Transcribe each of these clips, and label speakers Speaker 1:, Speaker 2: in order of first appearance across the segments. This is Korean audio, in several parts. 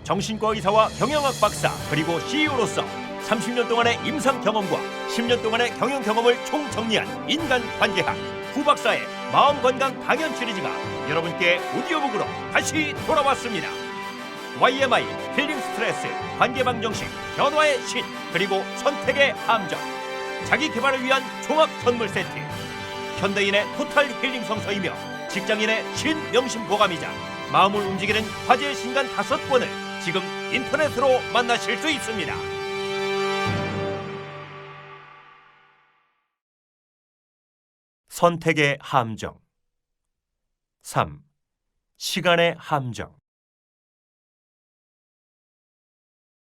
Speaker 1: 정신과 의사와 경영학 박사 그리고 CEO로서 30년 동안의 임상 경험과 10년 동안의 경영 경험을 총정리한 인간관계학 후박사의 마음건강 강연 시리즈가 여러분께 오디오북으로 다시 돌아왔습니다. YMI, 힐링 스트레스, 관계방 정식, 변화의 신, 그리고 선택의 함정, 자기 개발을 위한 종합 선물 세트, 현대인의 토탈 힐링 성서이며 직장인의 신명심 보감이자 마음을 움직이는 화제의 신간 5권을 지금 인터넷으로 만나실 수 있습니다. 선택의 함정. 3. 시간의 함정.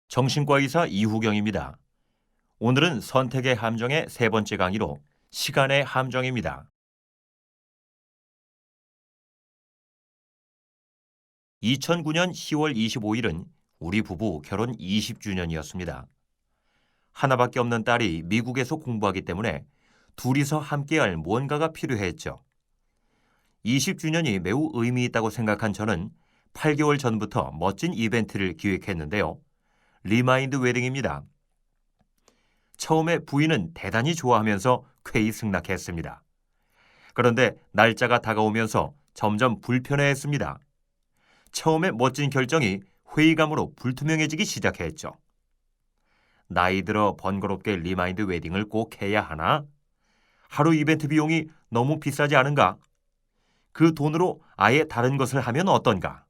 Speaker 1: 정신과 의사 이후경입니다. 오늘은 선택의 함정의 3번째 강의로 시간의 함정입니다. 2009년 10월 25일은 우리 부부 결혼 20주년이었습니다. 하나밖에 없는 딸이 미국에서 공부하기 때문에 둘이서 함께할 무언가가 필요했죠. 20주년이 매우 의미 있다고 생각한 저는 8개월 전부터 멋진 이벤트를 기획했는데요. 리마인드 웨딩입니다. 처음에 부인은 대단히 좋아하면서 쾌히 승낙했습니다. 그런데 날짜가 다가오면서 점점 불편해했습니다. 처음에 멋진 결정이 회의감으로 불투명해지기 시작했죠. 나이 들어 번거롭게 리마인드 웨딩을 꼭 해야 하나? 하루 이벤트 비용이 너무 비싸지 않은가? 그 돈으로 아예 다른 것을 하면 어떤가?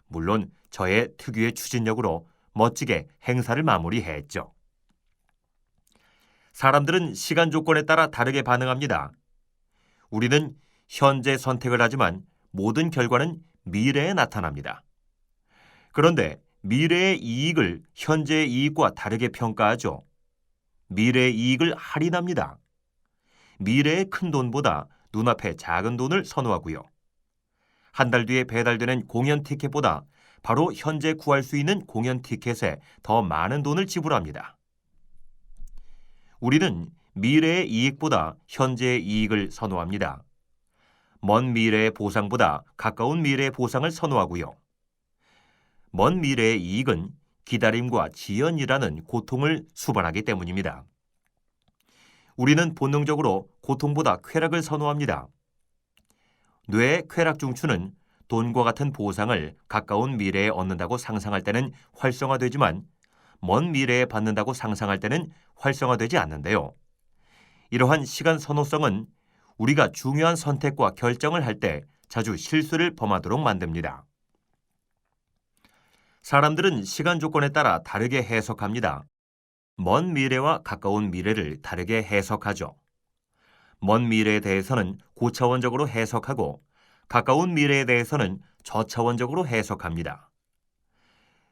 Speaker 1: 물론 저의 특유의 추진력으로 멋지게 행사를 마무리했죠. 사람들은 시간 조건에 따라 다르게 반응합니다. 우리는 현재 선택을 하지만 모든 결과는 미래에 나타납니다. 그런데 미래의 이익을 현재의 이익과 다르게 평가하죠. 미래의 이익을 할인합니다. 미래의 큰 돈보다 눈앞의 작은 돈을 선호하고요. 한 달 뒤에 배달되는 공연 티켓보다 바로 현재 구할 수 있는 공연 티켓에 더 많은 돈을 지불합니다. 우리는 미래의 이익보다 현재의 이익을 선호합니다. 먼 미래의 보상보다 가까운 미래의 보상을 선호하고요. 먼 미래의 이익은 기다림과 지연이라는 고통을 수반하기 때문입니다. 우리는 본능적으로 고통보다 쾌락을 선호합니다. 뇌의 쾌락 중추는 돈과 같은 보상을 가까운 미래에 얻는다고 상상할 때는 활성화되지만 먼 미래에 받는다고 상상할 때는 활성화되지 않는데요. 이러한 시간 선호성은 우리가 중요한 선택과 결정을 할 때 자주 실수를 범하도록 만듭니다. 사람들은 시간 조건에 따라 다르게 해석합니다. 먼 미래와 가까운 미래를 다르게 해석하죠. 먼 미래에 대해서는 고차원적으로 해석하고 가까운 미래에 대해서는 저차원적으로 해석합니다.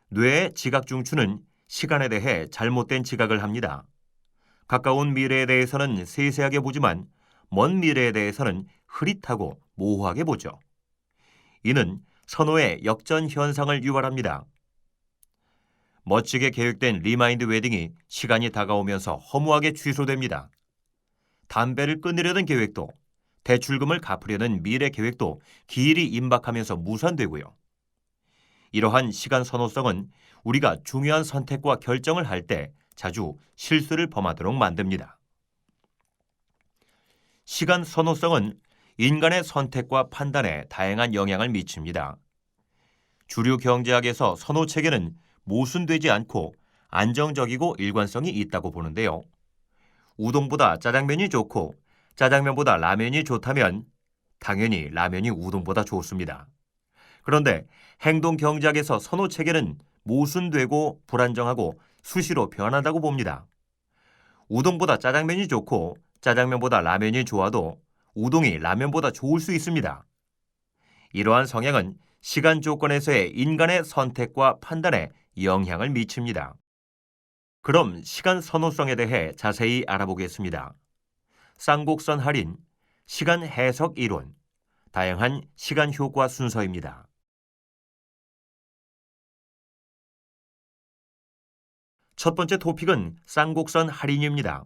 Speaker 1: 뇌의 지각 중추는 시간에 대해 잘못된 지각을 합니다. 가까운 미래에 대해서는 세세하게 보지만 먼 미래에 대해서는 흐릿하고 모호하게 보죠. 이는 선호의 역전 현상을 유발합니다. 멋지게 계획된 리마인드 웨딩이 시간이 다가오면서 허무하게 취소됩니다. 담배를 끊으려는 계획도, 대출금을 갚으려는 미래 계획도 기일이 임박하면서 무산되고요. 이러한 시간 선호성은 우리가 중요한 선택과 결정을 할 때 자주 실수를 범하도록 만듭니다. 시간 선호성은 인간의 선택과 판단에 다양한 영향을 미칩니다. 주류 경제학에서 선호 체계는 모순되지 않고 안정적이고 일관성이 있다고 보는데요. 우동보다 짜장면이 좋고 짜장면보다 라면이 좋다면 당연히 라면이 우동보다 좋습니다. 그런데 행동 경제학에서 선호 체계는 모순되고 불안정하고 수시로 변한다고 봅니다. 우동보다 짜장면이 좋고 짜장면보다 라면이 좋아도 우동이 라면보다 좋을 수 있습니다. 이러한 성향은 시간 조건에서의 인간의 선택과 판단에 영향을 미칩니다. 그럼 시간 선호성에 대해 자세히 알아보겠습니다. 쌍곡선 할인, 시간 해석 이론, 다양한 시간 효과 순서입니다. 첫 번째 토픽은 쌍곡선 할인입니다.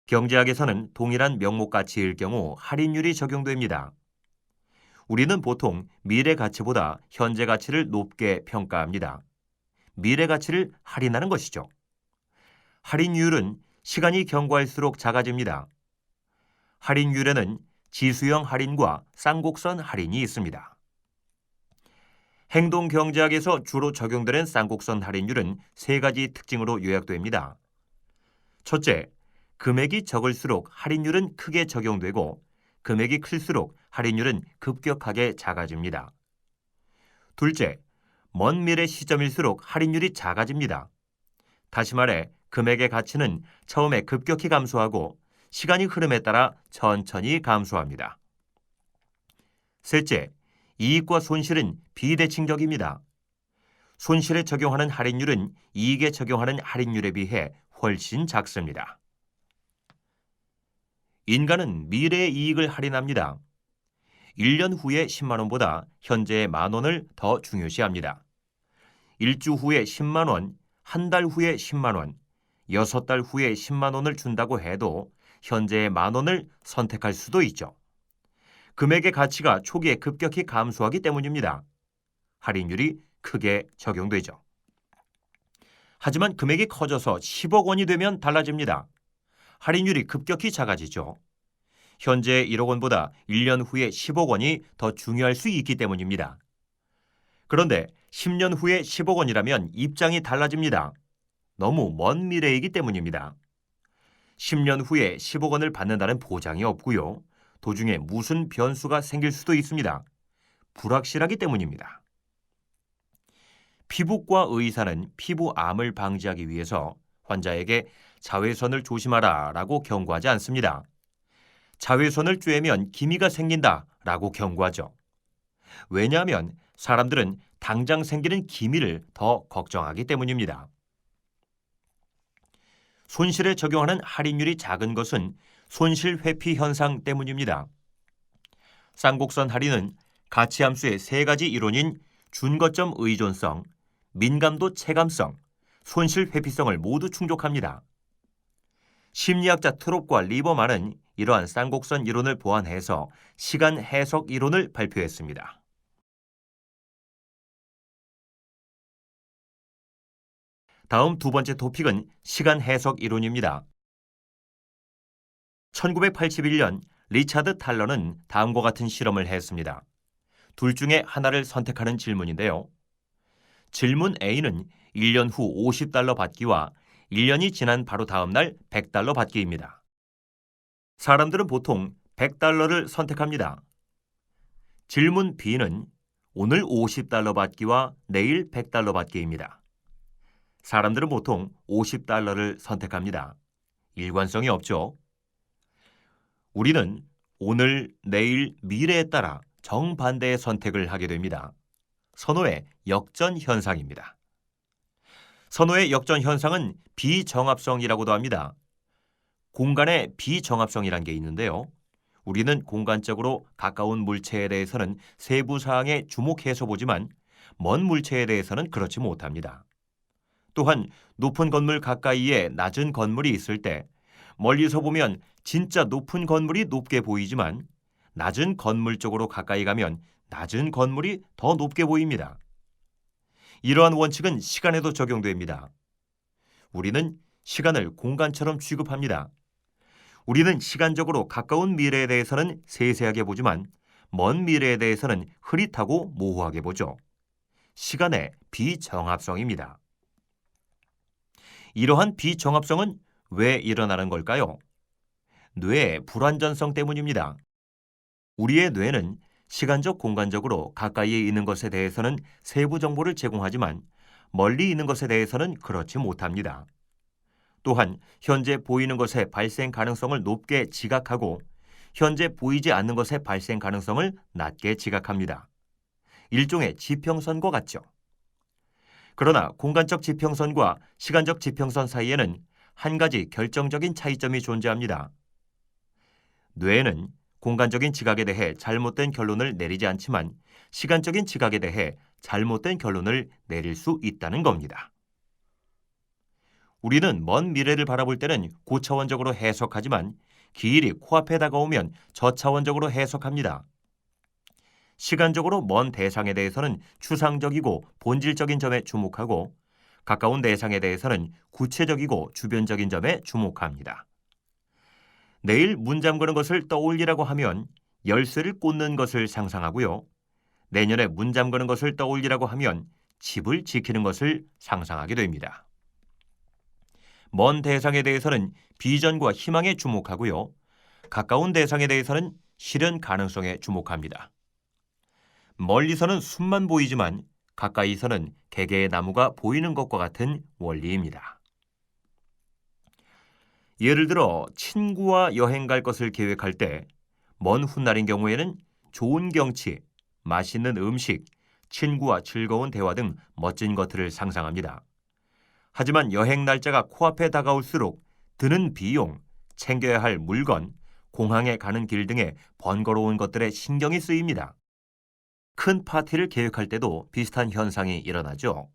Speaker 1: 경제학에서는 동일한 명목 가치일 경우 할인율이 적용됩니다. 우리는 보통 미래 가치보다 현재 가치를 높게 평가합니다. 미래 가치를 할인하는 것이죠. 할인율은 시간이 경과할수록 작아집니다. 할인율에는 지수형 할인과 쌍곡선 할인이 있습니다. 행동경제학에서 주로 적용되는 쌍곡선 할인율은 세 가지 특징으로 요약됩니다. 첫째, 금액이 적을수록 할인율은 크게 적용되고 금액이 클수록 할인율은 급격하게 작아집니다. 둘째, 먼 미래 시점일수록 할인율이 작아집니다. 다시 말해 금액의 가치는 처음에 급격히 감소하고 시간이 흐름에 따라 천천히 감소합니다. 셋째, 이익과 손실은 비대칭적입니다. 손실에 적용하는 할인율은 이익에 적용하는 할인율에 비해 훨씬 작습니다. 인간은 미래의 이익을 할인합니다. 1년 후에 10만 원보다 현재의 만 원을 더 중요시합니다. 일주 후에 10만 원, 한 달 후에 10만 원, 6달 후에 10만 원을 준다고 해도 현재의 만 원을 선택할 수도 있죠. 금액의 가치가 초기에 급격히 감소하기 때문입니다. 할인율이 크게 적용되죠. 하지만 금액이 커져서 10억 원이 되면 달라집니다. 할인율이 급격히 작아지죠. 현재 1억 원보다 1년 후에 10억 원이 더 중요할 수 있기 때문입니다. 그런데 10년 후에 10억 원이라면 입장이 달라집니다. 너무 먼 미래이기 때문입니다. 10년 후에 10억 원을 받는다는 보장이 없고요. 도중에 무슨 변수가 생길 수도 있습니다. 불확실하기 때문입니다. 피부과 의사는 피부암을 방지하기 위해서 환자에게 자외선을 조심하라 라고 경고하지 않습니다. 자외선을 쬐면 기미가 생긴다 라고 경고하죠. 왜냐하면 사람들은 당장 생기는 기미를 더 걱정하기 때문입니다. 손실에 적용하는 할인율이 작은 것은 손실 회피 현상 때문입니다. 쌍곡선 할인은 가치함수의 세 가지 이론인 준거점 의존성, 민감도 체감성, 손실 회피성을 모두 충족합니다. 심리학자 트롭과 리버만은 이러한 쌍곡선 이론을 보완해서 시간 해석 이론을 발표했습니다. 다음 두 번째 토픽은 시간 해석 이론입니다. 1981년 리차드 탈러는 다음과 같은 실험을 했습니다. 둘 중에 하나를 선택하는 질문인데요. 질문 A는 1년 후 50달러 받기와 1년이 지난 바로 다음 날 100달러 받기입니다. 사람들은 보통 100달러를 선택합니다. 질문 B는 오늘 50달러 받기와 내일 100달러 받기입니다. 사람들은 보통 50달러를 선택합니다. 일관성이 없죠. 우리는 오늘, 내일, 미래에 따라 정반대의 선택을 하게 됩니다. 선호의 역전 현상입니다. 선호의 역전 현상은 비정합성이라고도 합니다. 공간의 비정합성이란 게 있는데요. 우리는 공간적으로 가까운 물체에 대해서는 세부 사항에 주목해서 보지만 먼 물체에 대해서는 그렇지 못합니다. 또한 높은 건물 가까이에 낮은 건물이 있을 때 멀리서 보면 진짜 높은 건물이 높게 보이지만 낮은 건물 쪽으로 가까이 가면 낮은 건물이 더 높게 보입니다. 이러한 원칙은 시간에도 적용됩니다. 우리는 시간을 공간처럼 취급합니다. 우리는 시간적으로 가까운 미래에 대해서는 세세하게 보지만 먼 미래에 대해서는 흐릿하고 모호하게 보죠. 시간의 비정합성입니다. 이러한 비정합성은 왜 일어나는 걸까요? 뇌의 불완전성 때문입니다. 우리의 뇌는 시간적 공간적으로 가까이에 있는 것에 대해서는 세부 정보를 제공하지만 멀리 있는 것에 대해서는 그렇지 못합니다. 또한 현재 보이는 것의 발생 가능성을 높게 지각하고 현재 보이지 않는 것의 발생 가능성을 낮게 지각합니다. 일종의 지평선과 같죠. 그러나 공간적 지평선과 시간적 지평선 사이에는 한 가지 결정적인 차이점이 존재합니다. 뇌는 공간적인 지각에 대해 잘못된 결론을 내리지 않지만 시간적인 지각에 대해 잘못된 결론을 내릴 수 있다는 겁니다. 우리는 먼 미래를 바라볼 때는 고차원적으로 해석하지만 기일이 코앞에 다가오면 저차원적으로 해석합니다. 시간적으로 먼 대상에 대해서는 추상적이고 본질적인 점에 주목하고 가까운 대상에 대해서는 구체적이고 주변적인 점에 주목합니다. 내일 문 잠그는 것을 떠올리라고 하면 열쇠를 꽂는 것을 상상하고요. 내년에 문 잠그는 것을 떠올리라고 하면 집을 지키는 것을 상상하게 됩니다. 먼 대상에 대해서는 비전과 희망에 주목하고요. 가까운 대상에 대해서는 실현 가능성에 주목합니다. 멀리서는 숲만 보이지만 가까이서는 개개의 나무가 보이는 것과 같은 원리입니다. 예를 들어 친구와 여행 갈 것을 계획할 때 먼 훗날인 경우에는 좋은 경치, 맛있는 음식, 친구와 즐거운 대화 등 멋진 것들을 상상합니다. 하지만 여행 날짜가 코앞에 다가올수록 드는 비용, 챙겨야 할 물건, 공항에 가는 길 등의 번거로운 것들에 신경이 쓰입니다. 큰 파티를 계획할 때도 비슷한 현상이 일어나죠.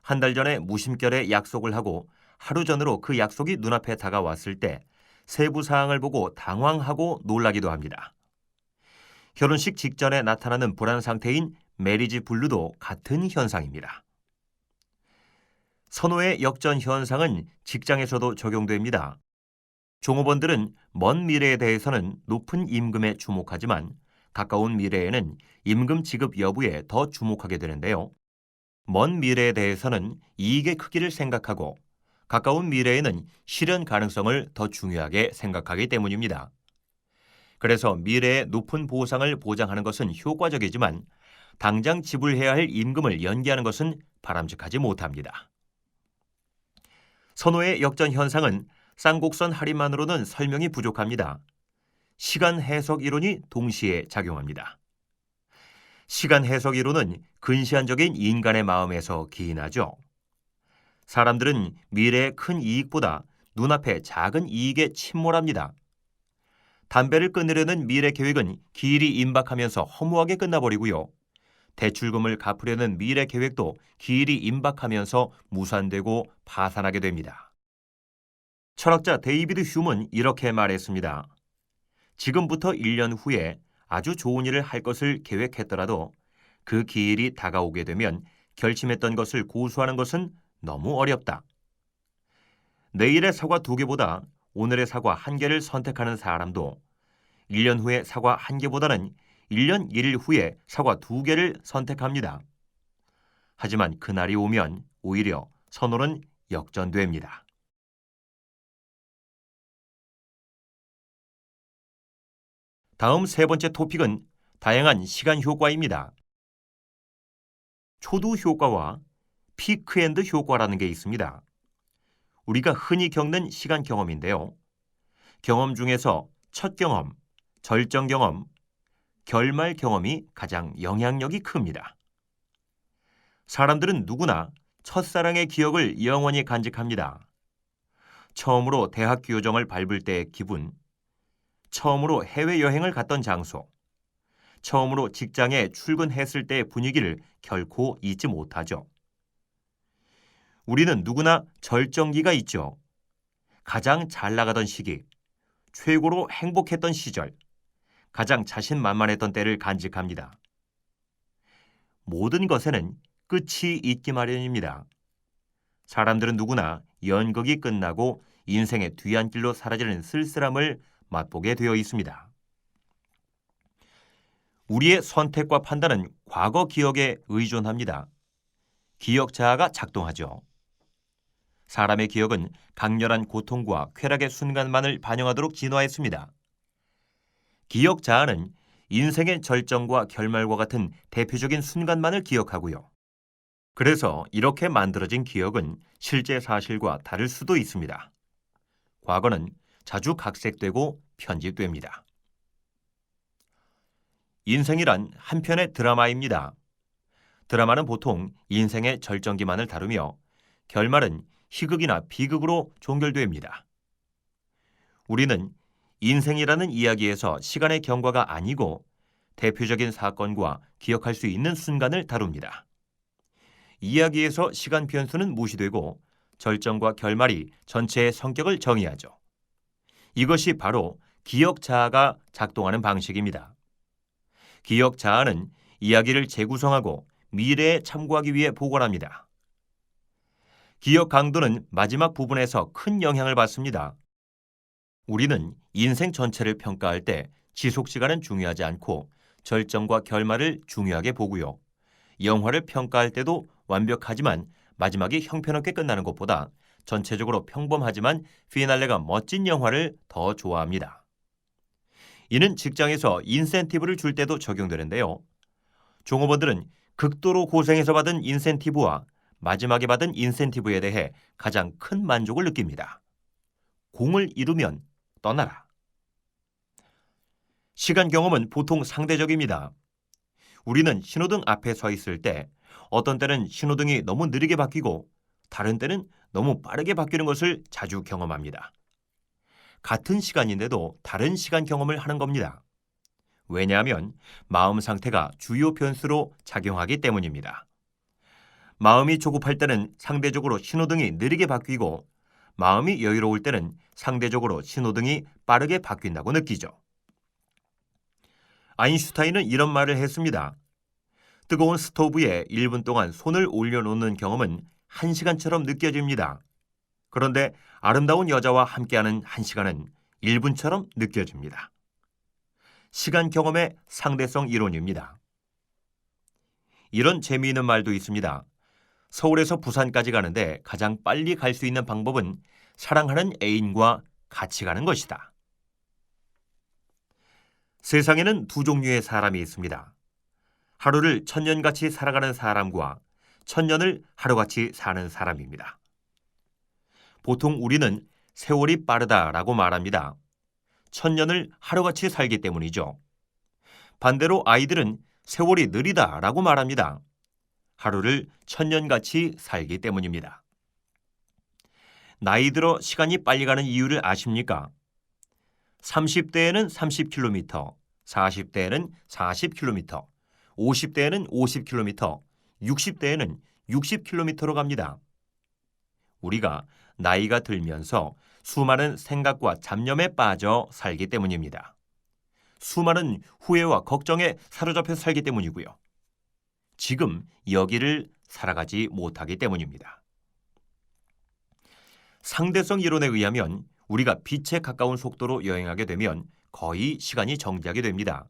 Speaker 1: 한 달 전에 무심결에 약속을 하고 하루 전으로 그 약속이 눈앞에 다가왔을 때 세부 사항을 보고 당황하고 놀라기도 합니다. 결혼식 직전에 나타나는 불안 상태인 메리지 블루도 같은 현상입니다. 선호의 역전 현상은 직장에서도 적용됩니다. 종업원들은 먼 미래에 대해서는 높은 임금에 주목하지만 가까운 미래에는 임금 지급 여부에 더 주목하게 되는데요. 먼 미래에 대해서는 이익의 크기를 생각하고 가까운 미래에는 실현 가능성을 더 중요하게 생각하기 때문입니다. 그래서 미래의 높은 보상을 보장하는 것은 효과적이지만 당장 지불해야 할 임금을 연기하는 것은 바람직하지 못합니다. 선호의 역전 현상은 쌍곡선 할인만으로는 설명이 부족합니다. 시간 해석 이론이 동시에 작용합니다. 시간 해석 이론은 근시안적인 인간의 마음에서 기인하죠. 사람들은 미래의 큰 이익보다 눈앞의 작은 이익에 침몰합니다. 담배를 끊으려는 미래 계획은 기일이 임박하면서 허무하게 끝나버리고요. 대출금을 갚으려는 미래 계획도 기일이 임박하면서 무산되고 파산하게 됩니다. 철학자 데이비드 휴먼은 이렇게 말했습니다. 지금부터 1년 후에 아주 좋은 일을 할 것을 계획했더라도 그 기일이 다가오게 되면 결심했던 것을 고수하는 것은 너무 어렵다. 내일의 사과 2개보다 오늘의 사과 1개를 선택하는 사람도 1년 후의 사과 1개보다는 1년 1일 후에 사과 2개를 선택합니다. 하지만 그날이 오면 오히려 선호는 역전됩니다. 다음 세 번째 토픽은 다양한 시간 효과입니다. 초두 효과와 피크엔드 효과라는 게 있습니다. 우리가 흔히 겪는 시간 경험인데요. 경험 중에서 첫 경험, 절정 경험, 결말 경험이 가장 영향력이 큽니다. 사람들은 누구나 첫사랑의 기억을 영원히 간직합니다. 처음으로 대학 교정을 밟을 때의 기분, 처음으로 해외여행을 갔던 장소, 처음으로 직장에 출근했을 때의 분위기를 결코 잊지 못하죠. 우리는 누구나 절정기가 있죠. 가장 잘 나가던 시기, 최고로 행복했던 시절, 가장 자신만만했던 때를 간직합니다. 모든 것에는 끝이 있기 마련입니다. 사람들은 누구나 연극이 끝나고 인생의 뒤안길로 사라지는 쓸쓸함을 맛보게 되어 있습니다. 우리의 선택과 판단은 과거 기억에 의존합니다. 기억 자아가 작동하죠. 사람의 기억은 강렬한 고통과 쾌락의 순간만을 반영하도록 진화했습니다. 기억 자아는 인생의 절정과 결말과 같은 대표적인 순간만을 기억하고요. 그래서 이렇게 만들어진 기억은 실제 사실과 다를 수도 있습니다. 과거는 자주 각색되고 편집됩니다. 인생이란 한 편의 드라마입니다. 드라마는 보통 인생의 절정기만을 다루며 결말은 희극이나 비극으로 종결됩니다. 우리는 인생이라는 이야기에서 시간의 경과가 아니고 대표적인 사건과 기억할 수 있는 순간을 다룹니다. 이야기에서 시간 변수는 무시되고 절정과 결말이 전체의 성격을 정의하죠. 이것이 바로 기억 자아가 작동하는 방식입니다. 기억 자아는 이야기를 재구성하고 미래에 참고하기 위해 복원합니다. 기억 강도는 마지막 부분에서 큰 영향을 받습니다. 우리는 인생 전체를 평가할 때 지속 시간은 중요하지 않고 절정과 결말을 중요하게 보고요. 영화를 평가할 때도 완벽하지만 마지막이 형편없게 끝나는 것보다 전체적으로 평범하지만 피날레가 멋진 영화를 더 좋아합니다. 이는 직장에서 인센티브를 줄 때도 적용되는데요. 종업원들은 극도로 고생해서 받은 인센티브와 마지막에 받은 인센티브에 대해 가장 큰 만족을 느낍니다. 공을 이루면 떠나라. 시간 경험은 보통 상대적입니다. 우리는 신호등 앞에 서 있을 때 어떤 때는 신호등이 너무 느리게 바뀌고 다른 때는 너무 빠르게 바뀌는 것을 자주 경험합니다. 같은 시간인데도 다른 시간 경험을 하는 겁니다. 왜냐하면 마음 상태가 주요 변수로 작용하기 때문입니다. 마음이 조급할 때는 상대적으로 신호등이 느리게 바뀌고 마음이 여유로울 때는 상대적으로 신호등이 빠르게 바뀐다고 느끼죠. 아인슈타인은 이런 말을 했습니다. 뜨거운 스토브에 1분 동안 손을 올려놓는 경험은 1시간처럼 느껴집니다. 그런데 아름다운 여자와 함께하는 1시간은 1분처럼 느껴집니다. 시간 경험의 상대성 이론입니다. 이런 재미있는 말도 있습니다. 서울에서 부산까지 가는데 가장 빨리 갈 수 있는 방법은 사랑하는 애인과 같이 가는 것이다. 세상에는 두 종류의 사람이 있습니다. 하루를 천년같이 살아가는 사람과 천년을 하루같이 사는 사람입니다. 보통 우리는 세월이 빠르다라고 말합니다. 천년을 하루같이 살기 때문이죠. 반대로 아이들은 세월이 느리다라고 말합니다. 하루를 천년같이 살기 때문입니다. 나이 들어 시간이 빨리 가는 이유를 아십니까? 30대에는 30km, 40대에는 40km, 50대에는 50km, 60대에는 60km로 갑니다. 우리가 나이가 들면서 수많은 생각과 잡념에 빠져 살기 때문입니다. 수많은 후회와 걱정에 사로잡혀 살기 때문이고요. 지금 여기를 살아가지 못하기 때문입니다. 상대성 이론에 의하면 우리가 빛에 가까운 속도로 여행하게 되면 거의 시간이 정지하게 됩니다.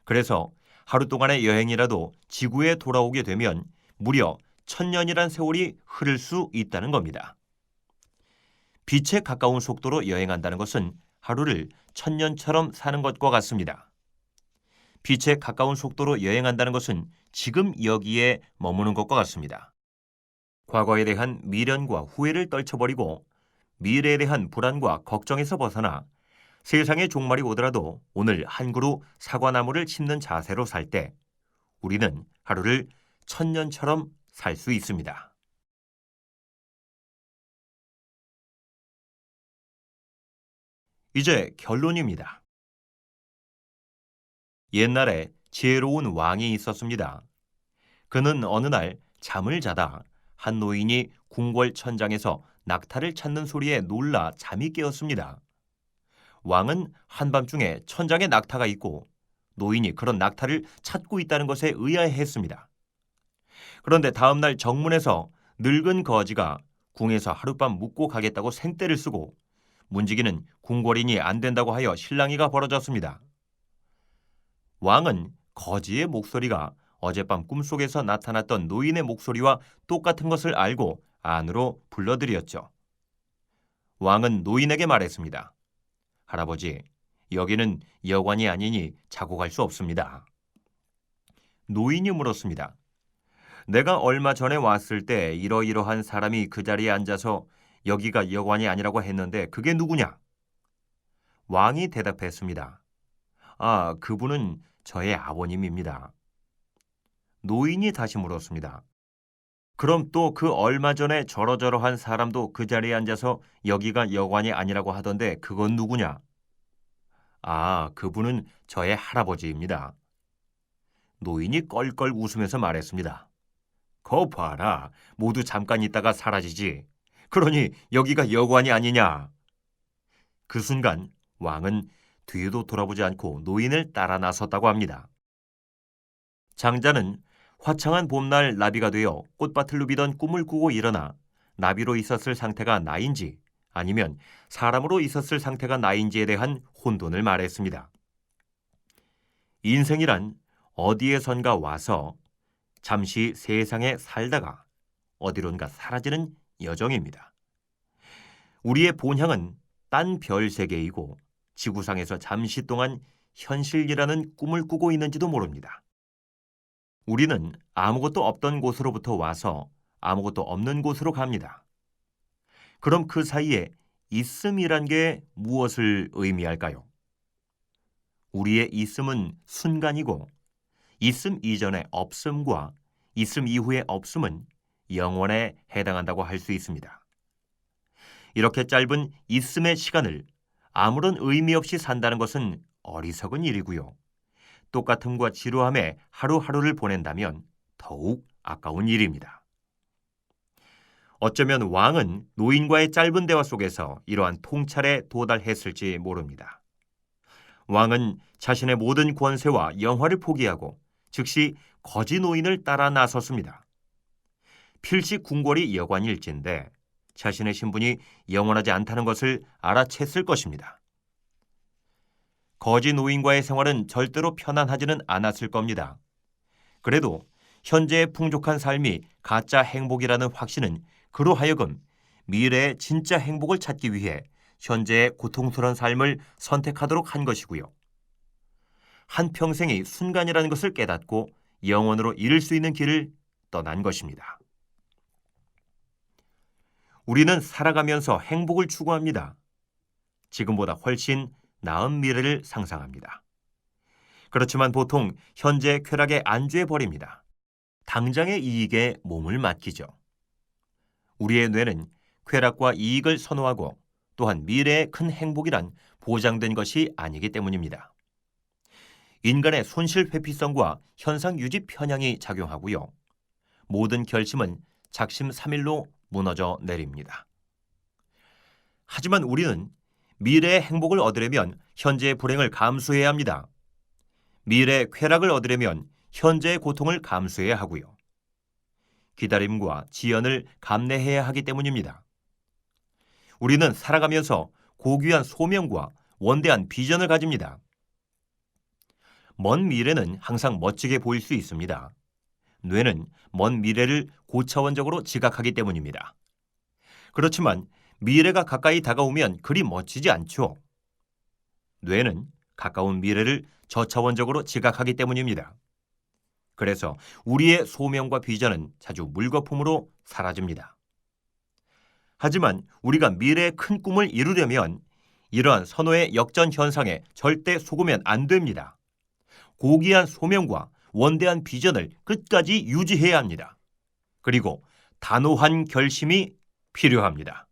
Speaker 1: 그래서 하루 동안의 여행이라도 지구에 돌아오게 되면 무려 1000년이란 세월이 흐를 수 있다는 겁니다. 빛에 가까운 속도로 여행한다는 것은 하루를 1000년처럼 사는 것과 같습니다. 빛에 가까운 속도로 여행한다는 것은 지금 여기에 머무는 것과 같습니다. 과거에 대한 미련과 후회를 떨쳐버리고 미래에 대한 불안과 걱정에서 벗어나 세상의 종말이 오더라도 오늘 한 그루 사과나무를 심는 자세로 살 때 우리는 하루를 1000년처럼 살 수 있습니다. 이제 결론입니다. 옛날에 지혜로운 왕이 있었습니다. 그는 어느 날 잠을 자다 한 노인이 궁궐 천장에서 낙타를 찾는 소리에 놀라 잠이 깨었습니다. 왕은 한밤중에 천장에 낙타가 있고 노인이 그런 낙타를 찾고 있다는 것에 의아해했습니다. 그런데 다음 날 정문에서 늙은 거지가 궁에서 하룻밤 묵고 가겠다고 생떼를 쓰고 문지기는 궁궐인이 안 된다고 하여 실랑이가 벌어졌습니다. 왕은 거지의 목소리가 어젯밤 꿈속에서 나타났던 노인의 목소리와 똑같은 것을 알고 안으로 불러들였죠. 왕은 노인에게 말했습니다. 할아버지, 여기는 여관이 아니니 자고 갈 수 없습니다. 노인이 물었습니다. 내가 얼마 전에 왔을 때 이러이러한 사람이 그 자리에 앉아서 여기가 여관이 아니라고 했는데 그게 누구냐? 왕이 대답했습니다. 아, 그분은 저의 아버님입니다. 노인이 다시 물었습니다. 그럼 또 그 얼마 전에 저러저러한 사람도 그 자리에 앉아서 여기가 여관이 아니라고 하던데 그건 누구냐? 아, 그분은 저의 할아버지입니다. 노인이 껄껄 웃으면서 말했습니다. 거 봐라, 모두 잠깐 있다가 사라지지. 그러니 여기가 여관이 아니냐? 그 순간 왕은 뒤에도 돌아보지 않고 노인을 따라 나섰다고 합니다. 장자는 화창한 봄날 나비가 되어 꽃밭을 누비던 꿈을 꾸고 일어나 나비로 있었을 상태가 나인지 아니면 사람으로 있었을 상태가 나인지에 대한 혼돈을 말했습니다. 인생이란 어디에선가 와서 잠시 세상에 살다가 어디론가 사라지는 여정입니다. 우리의 본향은 딴 별 세계이고 지구상에서 잠시 동안 현실이라는 꿈을 꾸고 있는지도 모릅니다. 우리는 아무것도 없던 곳으로부터 와서 아무것도 없는 곳으로 갑니다. 그럼 그 사이에 있음이란 게 무엇을 의미할까요? 우리의 있음은 순간이고 있음 이전의 없음과 있음 이후의 없음은 영원에 해당한다고 할 수 있습니다. 이렇게 짧은 있음의 시간을 아무런 의미 없이 산다는 것은 어리석은 일이고요. 똑같음과 지루함에 하루하루를 보낸다면 더욱 아까운 일입니다. 어쩌면 왕은 노인과의 짧은 대화 속에서 이러한 통찰에 도달했을지 모릅니다. 왕은 자신의 모든 권세와 영화를 포기하고 즉시 거지 노인을 따라 나섰습니다. 필시 궁궐이 여관일진데 자신의 신분이 영원하지 않다는 것을 알아챘을 것입니다. 거지 노인과의 생활은 절대로 편안하지는 않았을 겁니다. 그래도 현재의 풍족한 삶이 가짜 행복이라는 확신은 그로 하여금 미래의 진짜 행복을 찾기 위해 현재의 고통스러운 삶을 선택하도록 한 것이고요. 한평생이 순간이라는 것을 깨닫고 영원으로 이룰 수 있는 길을 떠난 것입니다. 우리는 살아가면서 행복을 추구합니다. 지금보다 훨씬 나은 미래를 상상합니다. 그렇지만 보통 현재의 쾌락에 안주해 버립니다. 당장의 이익에 몸을 맡기죠. 우리의 뇌는 쾌락과 이익을 선호하고 또한 미래의 큰 행복이란 보장된 것이 아니기 때문입니다. 인간의 손실 회피성과 현상 유지 편향이 작용하고요. 모든 결심은 작심삼일로 무너져 내립니다. 하지만 우리는 미래의 행복을 얻으려면 현재의 불행을 감수해야 합니다. 미래의 쾌락을 얻으려면 현재의 고통을 감수해야 하고요. 기다림과 지연을 감내해야 하기 때문입니다. 우리는 살아가면서 고귀한 소명과 원대한 비전을 가집니다. 먼 미래는 항상 멋지게 보일 수 있습니다. 뇌는 먼 미래를 고차원적으로 지각하기 때문입니다. 그렇지만 미래가 가까이 다가오면 그리 멋지지 않죠. 뇌는 가까운 미래를 저차원적으로 지각하기 때문입니다. 그래서 우리의 소명과 비전은 자주 물거품으로 사라집니다. 하지만 우리가 미래의 큰 꿈을 이루려면 이러한 선호의 역전 현상에 절대 속으면 안 됩니다. 고귀한 소명과 원대한 비전을 끝까지 유지해야 합니다. 그리고 단호한 결심이 필요합니다.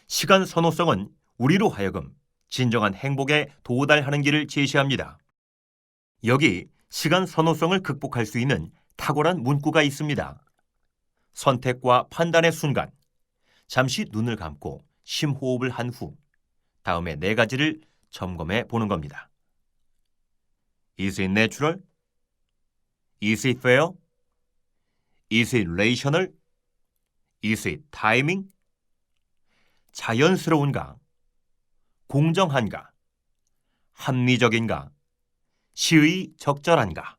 Speaker 1: 시간 선호성은 우리로 하여금 진정한 행복에 도달하는 길을 제시합니다. 여기 시간 선호성을 극복할 수 있는 탁월한 문구가 있습니다. 선택과 판단의 순간, 잠시 눈을 감고 심호흡을 한 후 다음에 4가지를 점검해 보는 겁니다. Is it natural? Is it fair? Is it rational? Is it timing? 자연스러운가? 공정한가? 합리적인가? 시의 적절한가?